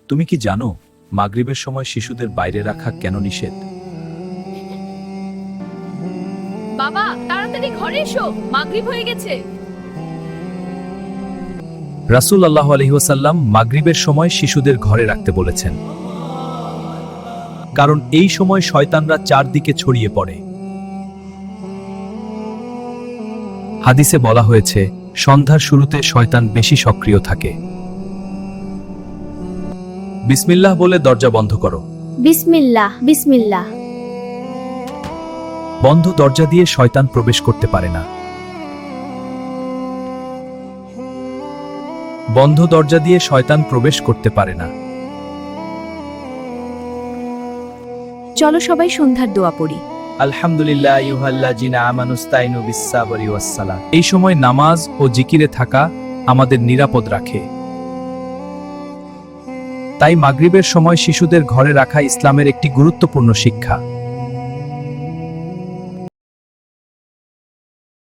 তুমি কি জানো মাগরিবের সময় শিশুদের বাইরে রাখা কেন নিষেধ? বাবা তাড়াতাড়ি ঘরে এসো, মাগরিব হয়ে গেছে। রাসূল আল্লাহু আলাইহি ওয়াসাল্লাম মাগরিবের সময় শিশুদের ঘরে রাখতে বলেছেন, কারণ এই সময় শয়তানরা চারদিকে ছড়িয়ে পড়ে। হাদিসে বলা হয়েছে সন্ধ্যার শুরুতে শয়তান বেশি সক্রিয় থাকে। বিসমিল্লাহ বলে দরজা বন্ধ করো। বিসমিল্লাহ বিসমিল্লাহ। বন্ধ দরজা দিয়ে শয়তান প্রবেশ করতে পারে না। বন্ধ দরজা দিয়ে শয়তান প্রবেশ করতে পারে না। চলো সবাই সন্ধ্যার দোয়া পড়ি। আলহামদুলিল্লাহ আইয়ুহাল্লাযিনা আমানুস্তাইনু বিস-সাবরি ওয়াস-সালাত। এই সময় নামাজ ও জিকিরে থাকা আমাদের নিরাপদ রাখে। তাই মাগরিবের সময় শিশুদের ঘরে রাখা ইসলামের একটি গুরুত্বপূর্ণ শিক্ষা।